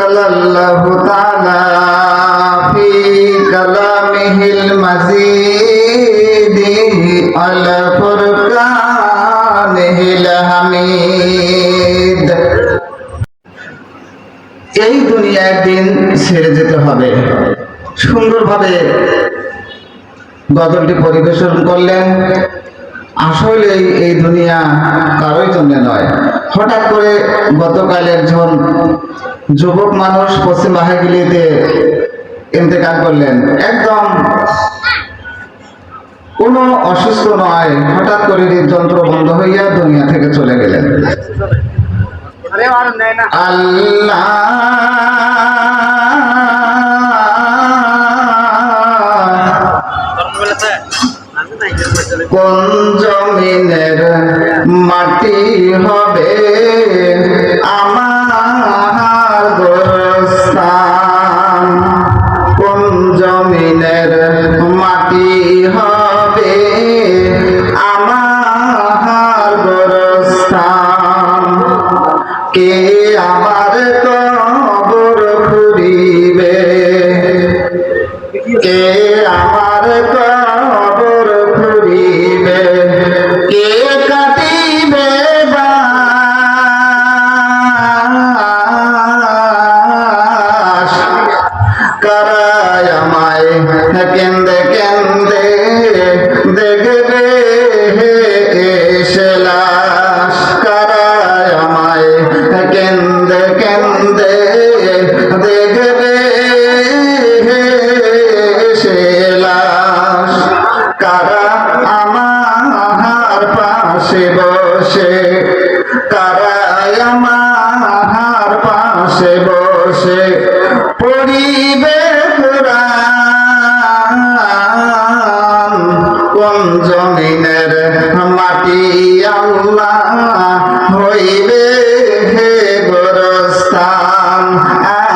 আনজালাল্লাহু তাআলা ফি কালামিহিল মাজিদ আল ফুরকানিল হামিদ। এই দুনিয়া একদিন ছেড়ে যেতে হবে। সুন্দরভাবে গজলটি পরিবেশন করলেন। আসলে এই দুনিয়া কারোর জন্য নয়। হঠাৎ করে গতকাল একজন যুবক মানুষ পশ্চিম বাহাগিলিতে ইন্তেকাল করলেন। একদম কোনো অসুস্থ নয়, হঠাৎ করে হৃদযন্ত্র বন্ধ হইয়া দুনিয়া থেকে চলে গেলেন। আল্লাহ কোন জমিনের মাটি হবে আমার গোরস্থান, কোন জমিনের মাটি হবে আমার গোরস্থান, কে আমার কবর খুঁড়িবে, কে আমার কবর খুঁড়িবে, কে কাটিবে বাঁশ, কারায় আমায় কেন্দে কেন্দে দেখবে এসে লাশ, কারায় আমায় কেন্দে কেন্দে দেখবে এসে লাশ, কারা আমার পাশে বসে, কারা আমার পাশে বসে পড়িবে কুরআন, কোন জমিনের মাটি আল্লাহ হইবে হে গোরস্থান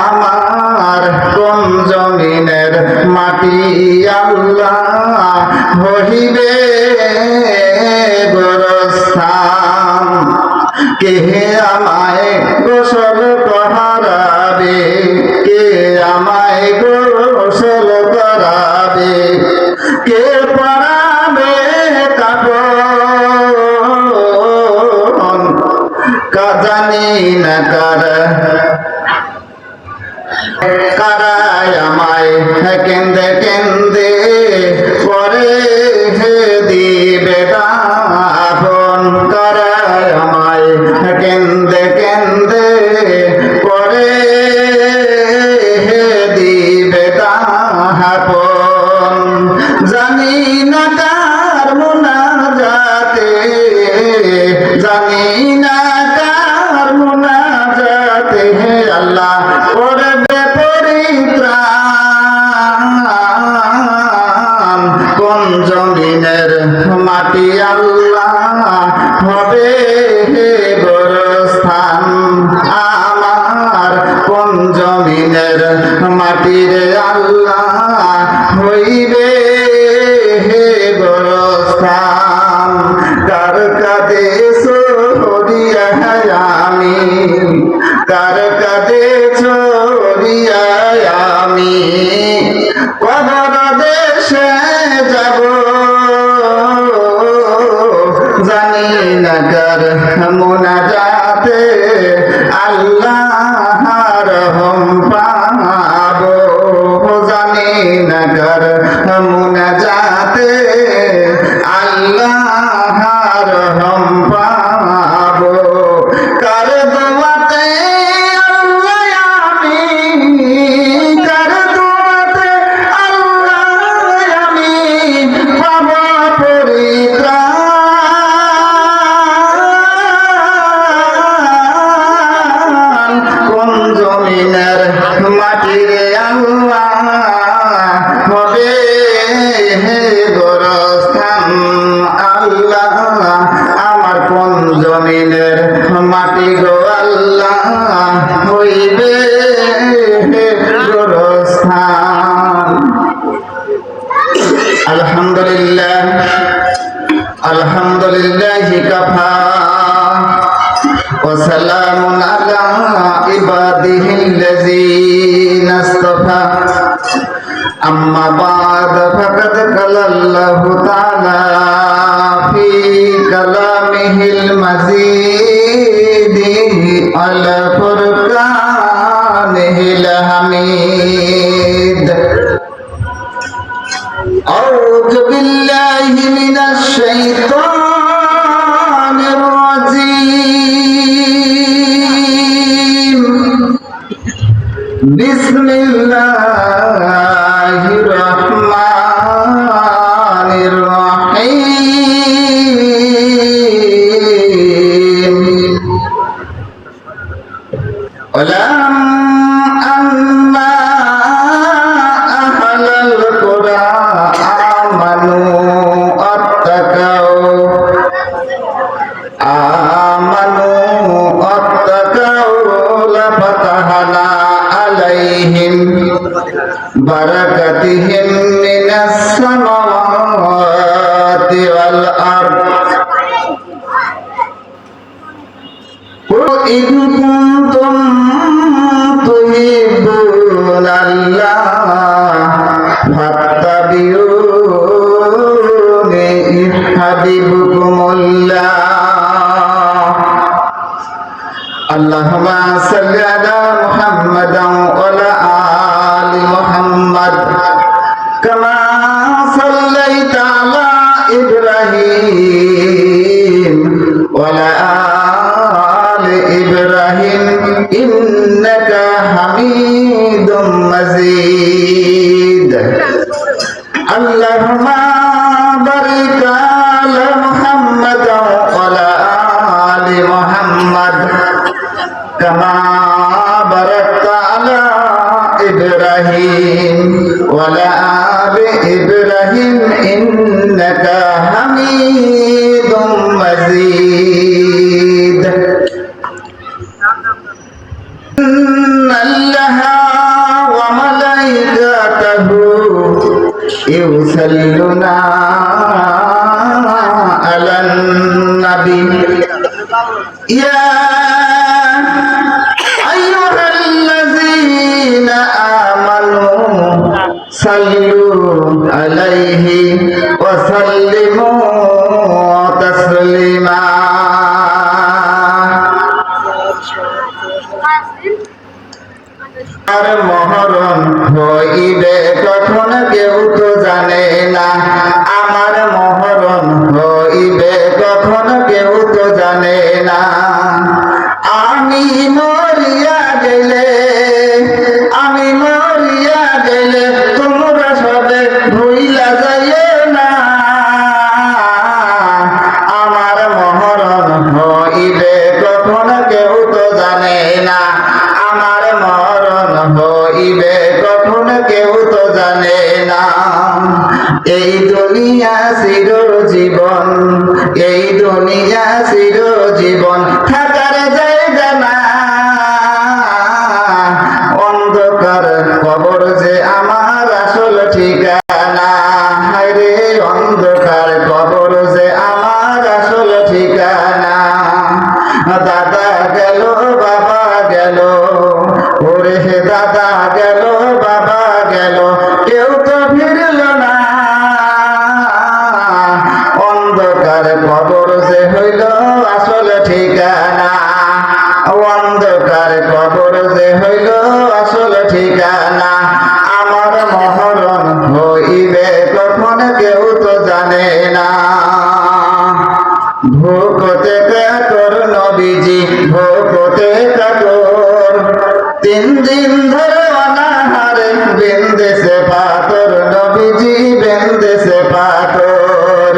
আমার, কোন জমিনের মাটি আল্লাহ হইবে গোরস্থান, কে আমায় গোসল করাবে, কে আমায় গোসল করাবে, কে পরাবে কাপড়, জানি না কারায় আমায় কেন্দে কেন্দে পরে দিবে দাফন, কারায় আমায় কেন্দে কেন্দে পরে দিবে দাফন, জানি না কার মুনাজাতে, জানি না কার মুনাজাতে হে আল্লাহ করবে পরিত্রাণ, কোন জমিনের মাটি আল্লাহ হবে হে গোরস্থান আমার, কোন জমিনের মাটির আল্লাহ হইবে হে গোরস্থান, কার কাঁধে ছড়িয়া আমি, কার কাঁধে ছড়িয়া আমি কবর দেশে যাব, জানি না কার মুনাজাতে আল্লাহর রহম পাবো, জানি না কার মুনাজাতে আল্লাহর রহম পাবো, কার দোয়াতে আল্লাহ আমি, কার দোয়াতে আল্লাহ আমি পাবো পরিত্রাণ, কোন জমিনের মাটির আল্লাহ হবে হে গোরস্থান। الذين اصطفى أما بعد فقد قال الله تعالى في كلامه المزيد على فرقانه الحميد أعوذ بالله من الشيطان الرجيم بسم الله الرحمن الرحيم ولم أما أهل القرى آمنوا اتقوا لفتحنا عليهم بركاتهم من السماوات والأرض قل إن كنتم تحبون الله فاتبعوني يحببكم الله اللهم صل على محمد وعلى آل محمد كما صليت على إبراهيم وعلى آل إبراهيم إنك حميد مجيد اللهم بارك على محمد وعلى آل محمد كما باركت على إبراهيم وعلى آل إبراهيم إنك حميد مجيد إن الله وملائكته يصلون على النبي يا أيها الذين آمنوا صلوا عليه وسلموا تسليما আর মহরম হইবে কখন কেউ তো জানে না আমার মহরম হইবে কখন কেউ তো জানে না আমি মরিয়া গেলে তোমরা সবে ভুইলা যাইও না আমার মহরম হইবে কখন কেউ তো জানে না আমার মরণ হইবে কখন কেউ তো জানে না এই দুনিয়া চিরজীবন থাকার জায়গা না অন্ধকার কবর যে আমার আসল ঠিকানা হায়রে অন্ধকার কবর যে আমার আসল ঠিকানা দাদা গেল বাবা গেল ওরে দাদা গেল বাবা গেল কেউ তো ফিরল না অন্ধকার কবর যে হইল আসল ঠিকানা অন্ধকার কবর যে হইল আসল ঠিকানা আমার মহরণ হইবে কখন কেউ তো জানে না ভোকতে কাতর নবীজি ভোকতে কাতর 3 দিন ধরে অনাহারে বেঁধেছে পাথর নবীজি বেঁধেছে পাথর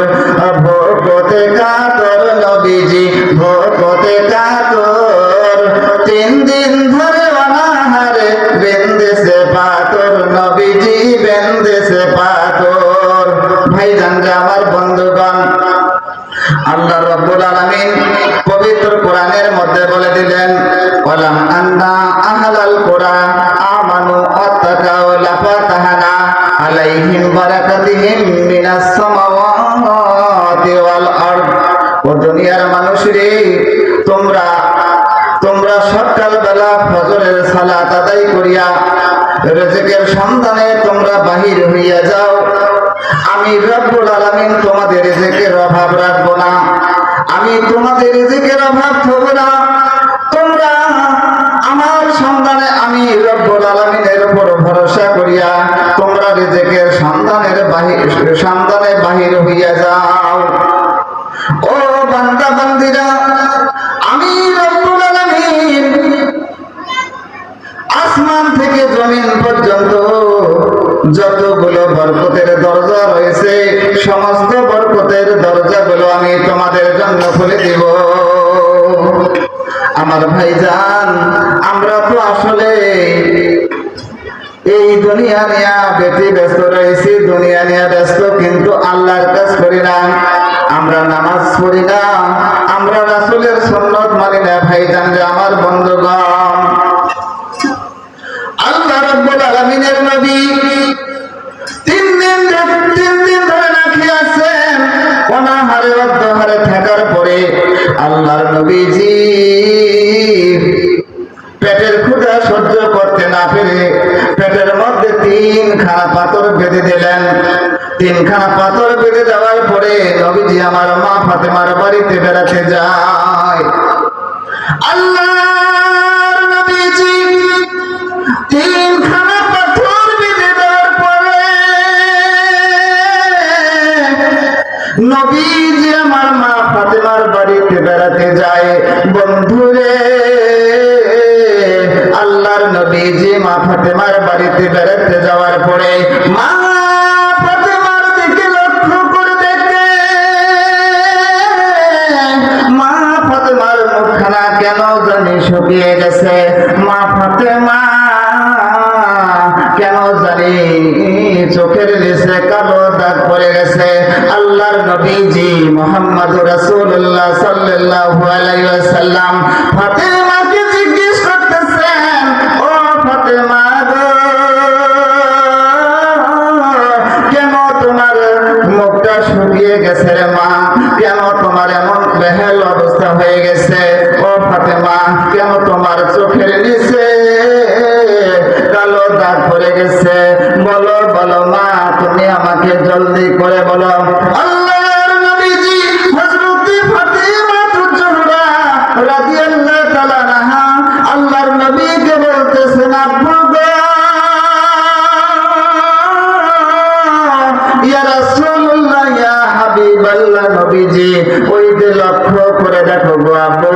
ভোকতে কাতর নবীজি ভোকতে কাতর 3 দিন ধরে অনাহারে বেঁধেছে পাথর নবীজি বেঁধেছে পাথর ভাইজান আমার বন্ধুগণ আল্লাহ রাব্বুল আলামিন পবিত্র কোরআনের মধ্যে বলে দিলেন ওয়ালাম আন্না আহলাল কোরআন আমানু আত্তাকাউ লাফাতাহনা আলাইহিম বারাকাতিহিম মিনাস সামাওয়াতি ওয়াল আরদ ও দুনিয়ার মানুষরে তোমরা সকাল বেলা ফজরের সালাত আদায় করিয়া রিজিকের সন্ধানে তোমরা বাহির হইয়া যাও। আমি রব্বুল আলামিন তোমাদের রিজিকের অভাব রাখবো না, আমি তোমাদের রিজিকের অভাব দেব না। তোমরা আমার সন্ধানে আমি রব্বুল আলামিনের উপর ভরসা করিয়া তোমরা রিজিকের সন্ধানে বাহির হইয়া যাও। ও বান্দা বান্দিরা, আমি রব্বুল আলামিন আসমান থেকে জমিন পর্যন্ত যতগুলো বরকতের দরজা রয়েছে সমস্ত বরকতের দরজাগুলো আমি তোমাদের জন্য খুলে দিব। আমার ভাইজান, আমরা তো আসলে এই দুনিয়া নিয়ে ব্যস্ত রয়েছি, দুনিয়া নিয়ে ব্যস্ত, কিন্তু আল্লাহর কাজ করি না, আমরা নামাজ পড়ি না, আমরা রাসূলের সুন্নাত মানি না। ভাইজান রে আমার বন্ধুগণ, আল্লাহ রাব্বুল আলামিনের নবী তিন দিন ধরে না খেয়ে আছেন। অনাহারে অধ্যহারে থাকার পরে আল্লাহর নবীজি পেটের ক্ষুধা সহ্য করতে না পেরে পেটের মধ্যে তিনখানা পাথর বেঁধে দিলেন। তিনখানা পাথর বেঁধে দেওয়ার পরে নবীজি আমার মা ফাতেমার বাড়িতে বেড়াতে যায়। আল্লাহর নবীজি তিনখানা পাথর বেঁধে দেওয়ার পরে নবীজি আমার মা ফাতেমার বাড়িতে বেড়াতে যায়। বন্ধুরে, আল্লাহর নবীজি মা ফাতেমার বাড়িতে বেড়াতে যাওয়ার পরে মা ফাতেমার দিকে লক্ষ্য করে দেখে মা ফাতেমার মুখখানা কেন জানি শুকিয়ে গেছে। মা ফাতেমা কেন জানি চোখের নিচে কালো দাগ পড়ে গেছে। আল্লাহর নবীজি মুহাম্মদুর রাসূলুল্লাহ সাল্লাল্লাহু আলাইহি ওয়াসাল্লাম ফাতেমাকে জিজ্ঞেস করতেছেন, ও ফাতেমা গো, কেন তোমার মুখটা শুকিয়ে গেছে রে মা? কেন তোমার এমন বেহাল অবস্থা হয়ে গেছে? ও ফাতেমা, কেন তোমার চোখের নিচে কালো দাগ পড়ে গেছে? বলো বলো মা, তুমি আমাকে জলদি করে বলো। আল্লাহর নবীজি হযরত ফাতেমা তুজহরা রাদিয়াল্লাহু তাআলা আনহা আল্লাহর নবীকে বলতেছেন, আব্বু গো, ইয়া রাসূলুল্লাহ, ইয়া হাবিবাল্লাহ, নবীজি ওই যে লক্ষ্য করে দেখো গো আব্বু,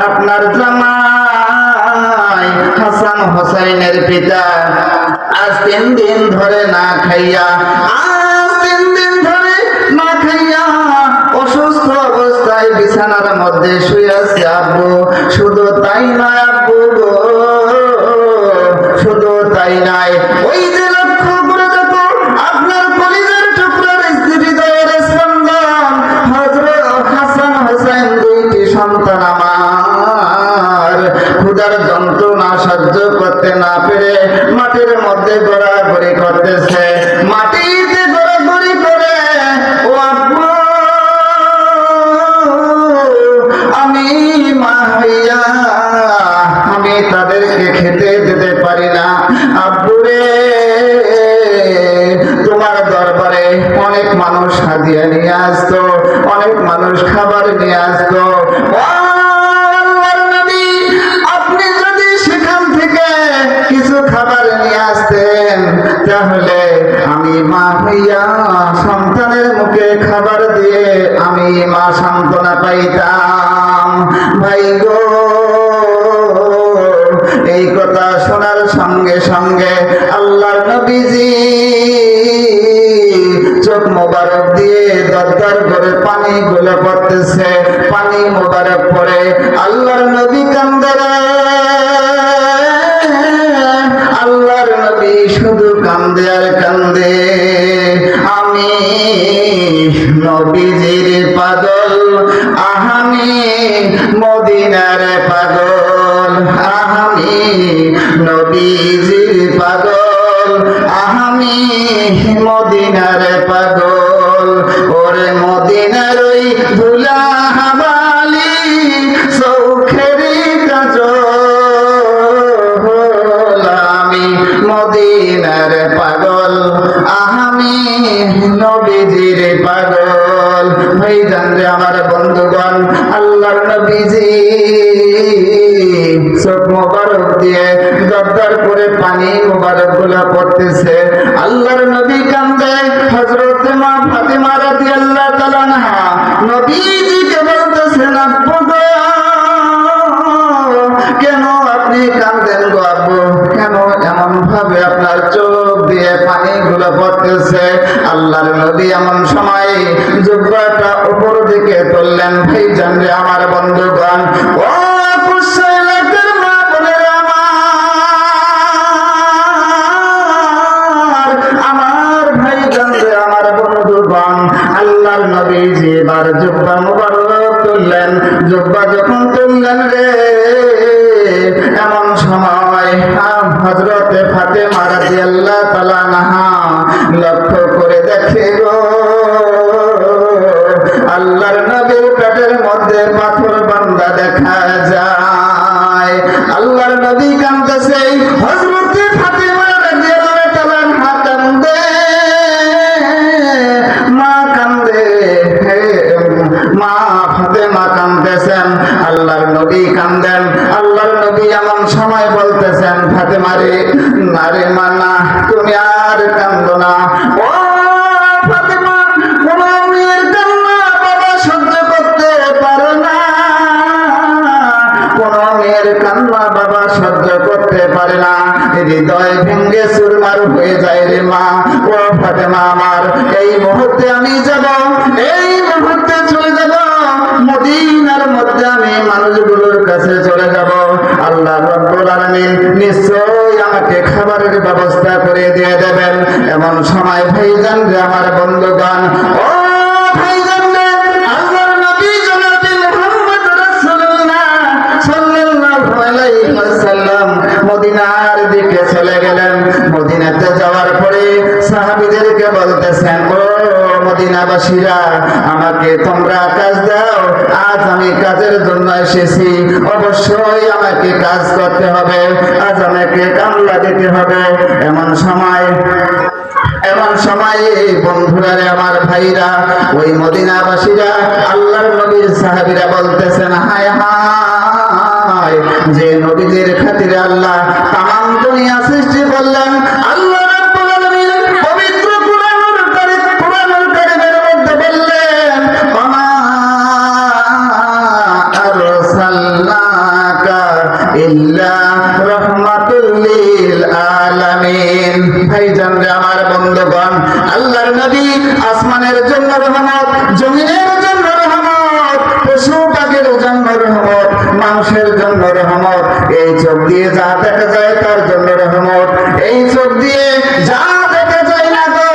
আপনার জামাই হাসান হোসেনের পিতা আজ 3 দিন ধরে না খাইয়া অসুস্থ অবস্থায় বিছানার মধ্যে শুয়ে আছে আব্বু। শুধু তাই নয় আব্বু গো, শুধু তাই নয়, ওই যে লক্ষ্য করে দেখো আপনার কলিজার টুকরার হৃদয়ের স্পন্দন হযরত হাসান হোসেন, 2টি সন্তান আমার ক্ষুধার যন্ত্রণা সহ্য করতে না পেরে মাটির মধ্যে ঘোরাঘুরি করতেছে। মাটিতে ঘোরাঘুরি করে, ও আব্বু, আমি মা হইয়া আমি তাদেরকে খেতে দিতে পারি না। আব্বু রে, তোমার দরবারে অনেক মানুষ হাদিয়া নিয়ে আসতো, অনেক মানুষ খাবার নিয়ে আসতো। আপনি যদি সেখান থেকে কিছু খাবার নিয়ে আসতেন তাহলে আমি মা হইয়া সন্তানের মুখে খাবার দিয়ে আমি মা সান্ত্বনা পাইতাম। ভাই গো, এই কথা শোনার সঙ্গে সঙ্গে আল্লাহর নবীজি চোখ মোবারক দিয়ে দরদর করে পানি গুলো পড়তেছে। পানি মোবারক পড়ে আল্লাহর নবী কান্দে। আল্লাহর নবী শুধু কান্দে আর কান্দে। আমি নবীজির পাগল, আমি মদিনার পাগল, আমি নবীজির পাগল, আমি মদিনার পাগল। ওরে মদিনার ওই ধুলা হাবালি চোখের কাজল, মদিনার পাগল, আমি নবীজির পাগল। ভাইজান রে আমার বন্ধুগণ, আল্লাহর নবীজি চোখ মোবারক দিয়ে দরদর করে পানি মোবারক গুলো পড়তেছে। আল্লাহর নবী কান্দে। হযরত মা ফাতিমা রাদিয়াল্লাহু তাআলা আনহা নবীজিকে বলতেছেন, আব্বু গো, কেন আপনি কান্দেন গো আব্বু? কেন এমন ভাবে আপনার চোখ দিয়ে পানিগুলো পড়তেছে? আল্লাহর নবী এমন সময় জুব্বাটা উপর দিকে তুললেন। ভাইজান রে আমার বন্ধুগণ, ও কুশাইলাতের মা বোনেরা আমার ভাইজান রে আমার বন্ধুগণ, আল্লাহর নবীজি এবার জুব্বা মুবারক তুললেন। জুব্বা যখন তুললেন রে, এমন সময় হযরতে ফাতেমা রাদিয়াল্লাহু তাআলা আনহা লক্ষ্য করে দেখে গো, আল্লাহর নবীর পেটের মধ্যে পাথর বাঁধা দেখা যায়। আল্লাহর নবী কাঁদতেছে, হযরতে ফাতেমা রাদিয়াল্লাহু তাআলা আনহা কাঁদে, মা কাঁদে, মা ফাতেমা কাঁদতেছেন, আল্লাহর নবী কাঁদেন। আল্লাহর নবী এমন সময় বলতেছেন, ফাতেমা রে, না রে মা, না, তুমি আর কাঁদো না। ও ফাতেমা, কোন মেয়ের কান্না বাবা সহ্য করতে পারে না, কোন মেয়ের কান্না বাবা সহ্য করতে পারে না, হৃদয় ভেঙ্গে চুরমার হয়ে যায় রে মা। ও ফাতেমা আমার, এই মুহূর্তে আমি যাব, এই মুহূর্তে চলে যাব মদিনার মধ্যে, আমি মানুষগুলোর কাছে চলে যাব। আল্লাহ রাব্বুল আলামিন নিশ্চয়ই আমাকে খাবারের ব্যবস্থা করে দিয়ে দেবেন। এমন সময় ভাইজান রে আমার বন্ধুগণ, ও ভাইজান রে, আল্লাহর নবী জনাবে মুহাম্মদ রাসূলুল্লাহ সাল্লাল্লাহু আলাইহি ওয়াসাল্লাম মদিনার দিকে চলে গেলেন। মদিনাতে যাওয়ার পরে সাহাবীদেরকে বলতেছেন, ও মদিনাবাসীরা, আমাকে তোমরা কাজ দাও, আজ আমি কাজের জন্য এসেছি, অবশ্যই আমাকে কাজ করতে হবে, আজ আমাকে কামলা দিতে হবে। এমন সময় বন্ধুরা রে আমার ভাইরা, ওই মদিনাবাসীরা আল্লাহর নবীর সাহাবীরা বলতেছেন, হায় হায়, যে নবীদের খাতিরে আল্লাহ তামাম দুনিয়া সৃষ্টি করলেন, আল্লাহ রাব্বুল আলামিন পবিত্র কুরআনুল কারীমের মধ্যে বললেন, ওমা আরসালনাকা ইল্লা রাহমাতুল লিল আলামিন। ভাইজান রে আমার বন্ধুগণ, আল্লাহর নবী আসমানের জন্য রহমত, জমিনের জন্য রহমত, পশু পাখির জন্য রহমত, মানুষের জন্য রহমত। এই চোখ দিয়ে যা দেখা যায় তার জন্য রহমত, এই চোখ দিয়ে যা দেখা যায় না গো,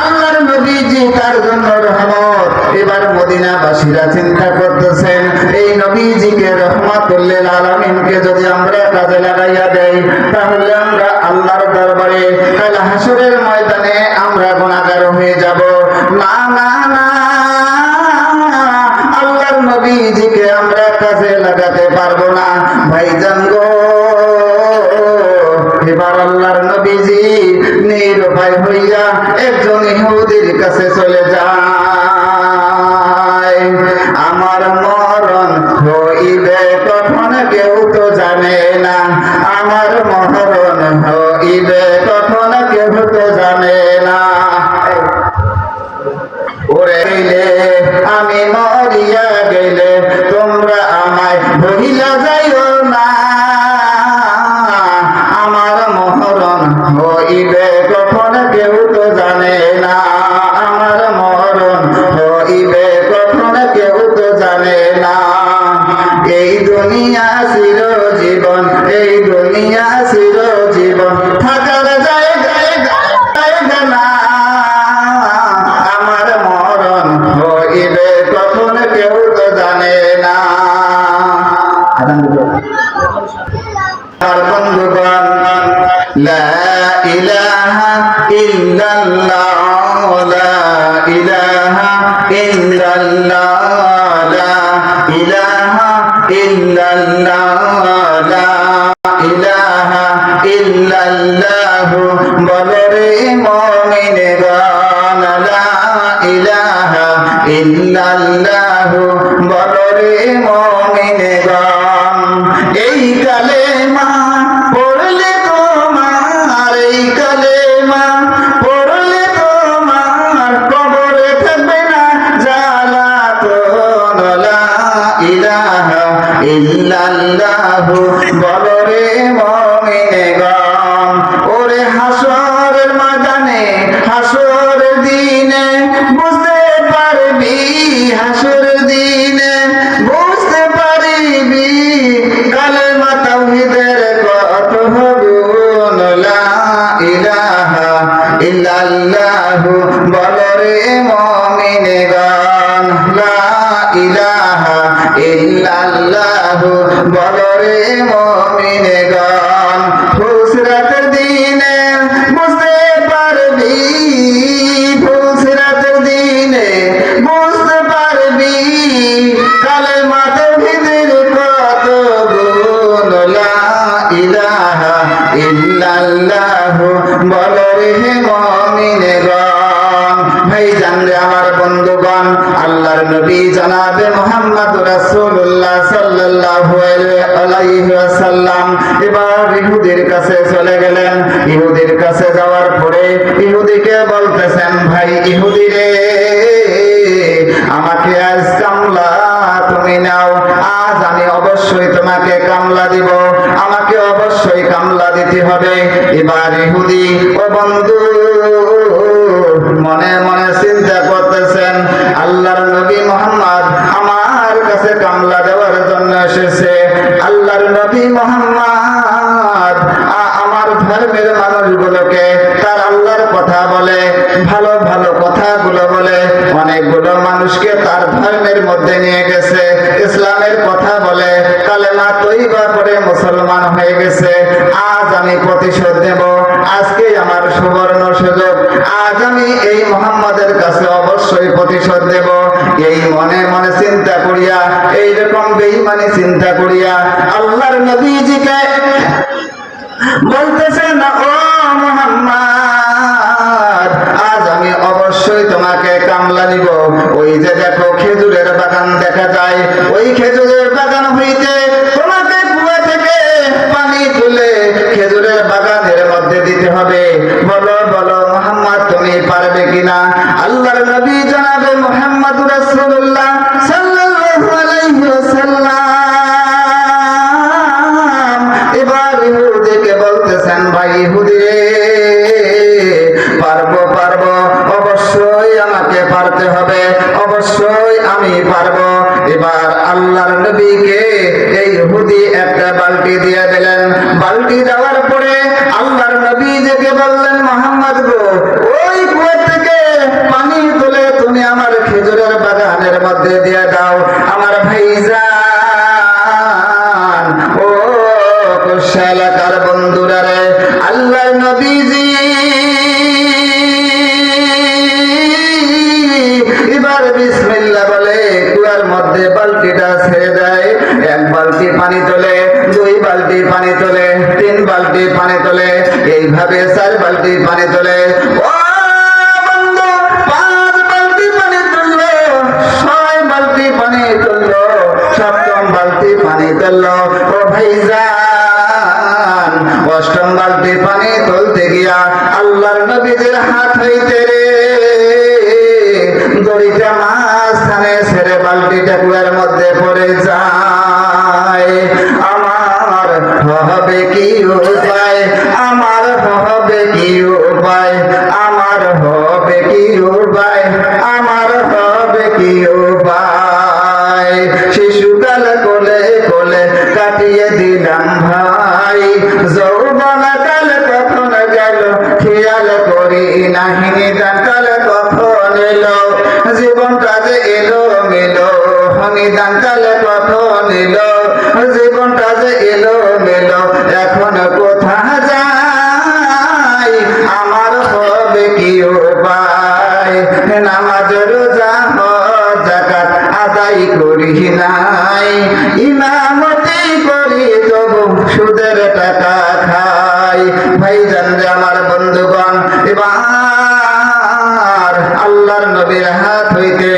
আল্লাহর নবীজি তার জন্য রহমত। এবার মদিনাবাসীরা চিন্তা করতেছেন, এই নবীজিকে রহমাতুল লিল আলামিনকে যদি আমরা কাজে লাগাইয়া দেই, তাহলে আমরা আল্লাহর দরবারে কাল হাসরের ময়দানে আমরা গুনাহগার হয়ে যাব। না না না, আল্লাহর নবীজিকে আমরা কাজে লাগাতে পারবো না। ভাইজান গো, এবার আল্লাহর নবীজি নিরুপায় হইয়া একজন ইহুদির কাছে চলে যায়। আমার মরণ হইবে কখন কেউ তো জানে না, আমার মরণ হইবে কখন কেউ তো জানে না। ওরে আমি মরিয়া গেলে তোমরা আমায় ভুলিয়া যাইও না, আমার মরণ হইবে কখন কেউ তো জানে না, আমার মরণ হইবে কখন কেউ তো জানে না। এই দুনিয়া চির জীবন, এই দুনিয়া চির জীবন, থাকার জায়গায় না, আমার মরণ হইবে কখন কেউ তো জানে না। আর বন্ধুগণ, লা ইলাহা ইল্লাল্লাহ, লা ইলাহা ইল্লাল্লাহ, লা ইলাহা ইল্লাল্লাহ, লা ইলাহা ইল্লাল্লাহ। ইল্লাল্লাহু বলো রে মুমিনগণ লা ইলাহা ইল্লাল্লাহু বলো রে মুমিনগণ এই কালেমা পড়লে তোমার এই কালেমা পড়লে তোমার কবরে থাকবে না জ্বালাতন লা ইলাহা ইল্লাল্লাহু বলো রে মুমিনগণ ওরে হাসরের ময়দানে হাসরের দিনে বুঝতে পারবি হাসরের দিনে বুঝতে পারবি কালেমা তাওহীদের কত গুণ লা ইলাহা ইল্লাল্লাহু বলো রে মুমিনগণ লা ইলাহা ইল্লাল্লাহু বলো রে মুমিনগণ ফুসরাতের দিনে বুঝতে পারবি ফুসরাতের দিনে বুঝতে পারবি কালেমা তাওহীদের কত গুণ লা ইলাহা ইল্লাল্লাহু বলো রে মুমিনগণ ভাইজান রে আমার বন্ধুগণ আল্লাহর নবী জনাবে মুহাম্মদ রাসূলুল্লাহ সাল্লাল্লাহু আলাইহি ওয়াসাল্লাম এবার ইহুদির কাছে চলে গেলেন ইহুদির কাছে যাওয়ার পরে ইহুদিকে বলতেছেন ভাই ইহুদি রে আমাকে আজ কামলা তুমি নাও আজ আমি অবশ্যই তোমাকে কামলা দিব আমাকে অবশ্যই কামলা দিতে হবে এবার ইহুদি ও বন্ধু মনে মনে চিন্তা করতেছেন আল্লাহর নবী মুহাম্মদ আমার কাছে কামলা দেওয়ার জন্য এসেছে আল্লাহর নবী মুহাম্মদ আমার ধর্মের মানুষগুলোকে তার আল্লাহর কথা বলে ভালো ভালো কথাগুলো বলে অনেকগুলো মানুষকে তার ধর্মের মধ্যে নিয়ে গেছে ইসলামের কথা বলে কালেমা তৈবা করে মুসলমান হয়ে গেছে আজ আমি প্রতিশোধ নেব আজকে আমার সুবর্ণ সুযোগ আজ আমি এই মুহাম্মাদের কাছে অবশ্যই প্রতিশোধ দেব এই মনে মনে চিন্তা করিয়া এইরকম বেঈমানি চিন্তা করিয়া আল্লাহর নবীজিকে বলতেছেন ও মুহাম্মদ আজ আমি অবশ্যই তোমাকে কামলা নিব ওই যে দেখো খেজুরের বাগান দেখা যায় ওই খেজুরের বাগান হইতে তোমাকে কুয়া থেকে পানি তুলে খেজুরের বাগানের মধ্যে দিতে হবে বলো বলো মুহাম্মদ তুমি পারবে কিনা আল্লাহর নবী জনাবে মুহাম্মদ রাসূলুল্লাহ সাল্লাল্লাহু আলাইহি ওয়াসাল্লাম এবার ইহুদিকে বলতেছেন ভাই ইহুদি রে পারবো পারবো অবশ্যই আমাকে পারতে হবে অবশ্যই আমি পারবো এবার আল্লাহর নবীকে এই ইহুদি একটা বালতি দিয়ে দিলেন বালতি দেওয়ার পরে আল্লাহর নবী যেকে বললেন মুহাম্মদ গো ওই কুয়া থেকে পানি তুলে তুমি আমার খেজুরের বাগানের মধ্যে দিয়ে দাও আমার ভাইজান ও কুশালাকার বন্ধুরা রে আল্লাহর নবীজি এবার বিসমিল্লাহ বলে কুয়ার মধ্যে বালতিটা ছেড়ে দেয় এক বালতি পানি তোলে দুই বালতি পানি তোলে তিন বালতি পানি তোলে এইভাবে চার বালতি পানি তোলে ও বন্ধু পাঁচ বালতি পানি তুললো ছয় বালতি পানি তুললো সপ্তম বালতি পানি তুললো ও ভাইজান অষ্টম বালতি পানি তুলতে গিয়া আল্লাহর নবীজির হাত হইতে রে দড়িটা মাঝখানে ছেড়ে বালতিটা কুয়ার মধ্যে পড়ে যায় আমার হবে কি উপায় আমার হবে কি উপায় আমার হবে কি উপায় আমার হবে কি উপায় শিশুকাল কোলে কোলে কাটিয়ে দিলাম ভাই যৌবন কাল কখন গেল খেয়াল করি নাহি নিদান কখন এলো জীবনটা যে এলো মেলো নিদান কালে কখন এলো জীবনটা যে এলো মেলো এখন কোথা যাই আমার হবে কি উপায় নামাজ রোজা হজ যাকাত আদায় করি নাই ইমামতি করি তবু সুদের টাকা খায়। ভাইজান রে আমার বন্ধুগণ, এবার আল্লাহর নবীর হাত হইতে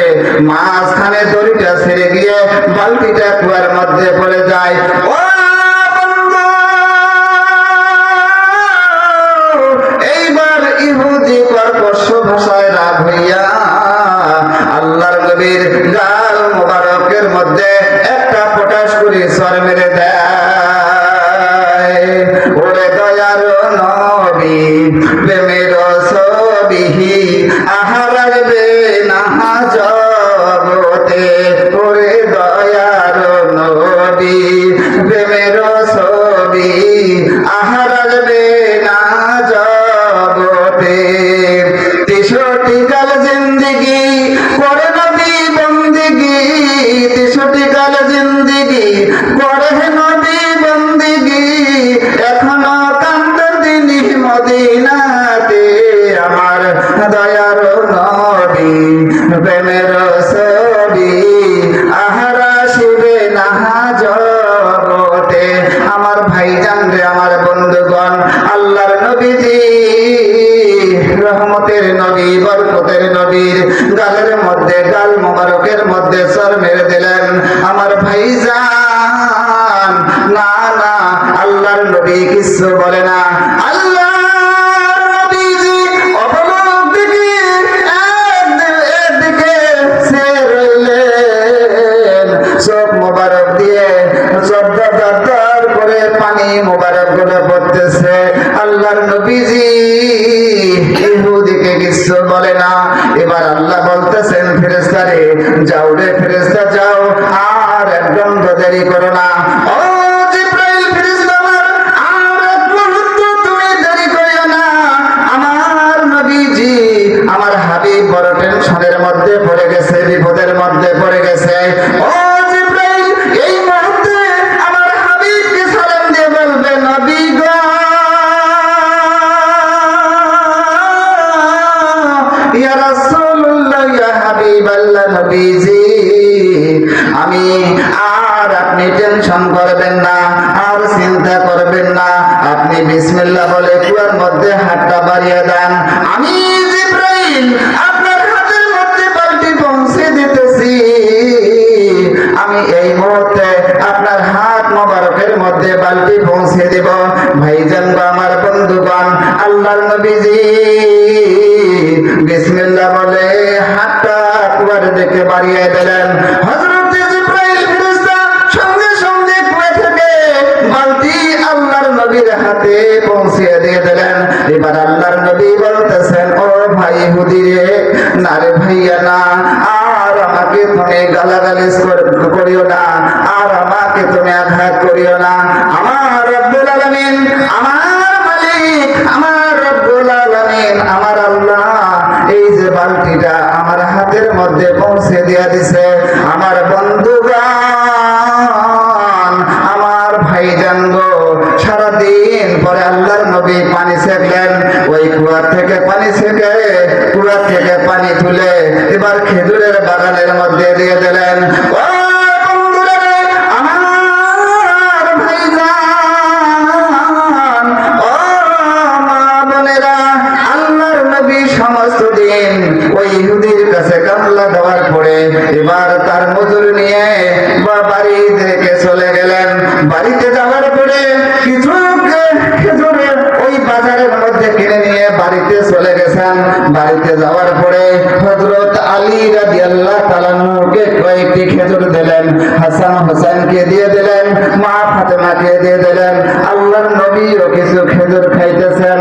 মাঝখানে দড়িটা ছেড়ে গিয়ে বালতিটা কুয়ার মধ্যে পড়ে যায়। ও বন্ধু, এইবার ইহুদি কর্কশ ভাষায় রাগ হইয়া আল্লাহর নবীর গাল মোবারকের মধ্যে একটা পটাশ করে সর মেরে দেয়। ওরে দয়ার নবী প্রেমের ছবি আহারাবে না জগতে। ওরে দয়ার নবী প্রেমের ছবি আহারাবে না জগতে। 63 কাল জিন্দেগি করে নবী বন্দেগি, 63 কাল জিন্দেগি করে নবী বন্দেগি, এখনো কান্দের দিনই মদিনাতে। আমার দয়ার নবী প্রেমের ছবি আহারা শিবে না জগতে। আমার ভাইজান রে আমার বন্ধুগণ, আল্লাহর নবীজি রহমতের নবী বরকতের নবীর গালের মধ্যে গাল মোবারকের মধ্যে সর মেরে দিলেন। আমার ভাইজান না না, আল্লাহর নবী কিছু বলে না। আল্লাহর নবীজি অবলোক দিকে একদিকে সে রইলেন, চোখ মোবারক দিয়ে চদ্দার করে পানি মোবারক গুলো পড়তেছে। আল্লাহর নবীজি ইহুদিকে কিছু বলে না। এবার আল্লাহ বলতেছেন, ফেরেশতারে যাও রে ফেরেশতা যাও, আর একদম দেরি করো না। ও জিবরাইল ফেরেশতা আমার, আর এক মুহূর্ত তুমি দেরি করিও না। আমার নবীজি আমার হাবিব বড় টেনশনের মধ্যে পড়ে গেছে, বিপদের মধ্যে পড়ে গেছে। ও জিবরাইল এই মুহূর্তে আমার হাবিবকে সালাম দিয়ে বলবে, নবী গো ইয়া রাসূলুল্লাহ ইয়া হাবিবাল্লাহ, নবীজি আমি আর আপনি টেনশন করবেন না, আর চিন্তা করবেন না, আপনি বিসমিল্লাহ বলে কুয়ার মধ্যে হাতটা বাড়িয়ে দেন। আমি জিবরাইল আপনার হাতের মধ্যে বালতি পৌঁছে দিতেছি। আমি এই মুহূর্তে আপনার হাত মোবারকের মধ্যে বালতি পৌঁছে দেব। ভাইজান গো আমার বন্ধুগণ, আল্লাহর নবীজি বিসমিল্লাহ বলে হাতটা কুয়ার দিকে বাড়িয়ে দিলেন। হযরত জিবরাইল ফেরেশতা সঙ্গে সঙ্গে কুয়া থেকে বালতি আল্লাহর নবীর হাতে পৌঁছে দিয়ে দিলেন। এবার আল্লাহর নবী বলতেছেন, ও ভাই ইহুদি রে, না রে ভাইয়া না, আর আমাকে তুমি গালাগালিজ করিও না, আর আমাকে তুমি আঘাত করিও না। আমার রব্বুল আলামিন, আমার মালিক, আমার রব্বুল আলামিন, আমার আল্লাহ এই যে বালতিটা আমার হাতের মধ্যে পৌঁছে দিয়া দিছে। আমার বন্ধুগণ, আমার ভাইজান গো, সারাদিন পরে আল্লাহর নবী পানি সেকলেন। ওই কুয়ার থেকে পানি সেকে কুয়ার থেকে পানি তুলে এবার খেজুরের বাগানের মধ্যে দিয়ে দিলেন। ও বন্ধুরা রে, আমার ভাইজান, ও মা বোনেরা, আল্লাহর নবী সমস্ত দিন ওই ইহুদির কাছে কামলা দেওয়ার পরে এবার তার মজুর নিয়ে বাড়ি থেকে চলে গেলেন। বাড়িতে যাওয়ার পরে কিছু খেজুরের ওই বাজারের মধ্যে কিনে নিয়ে বাড়িতে চলে গেছেন। বাড়িতে যাওয়ার পরে হযরত আলী রাদিয়াল্লাহু তাআলা আনহুকে কয়েকটি খেজুর দিলেন, হাসান হোসেনকে দিয়ে দিলেন, মা ফাতেমাকে দিয়ে দিলেন। আল্লাহর নবীও কিছু খেজুর খাইতেছেন।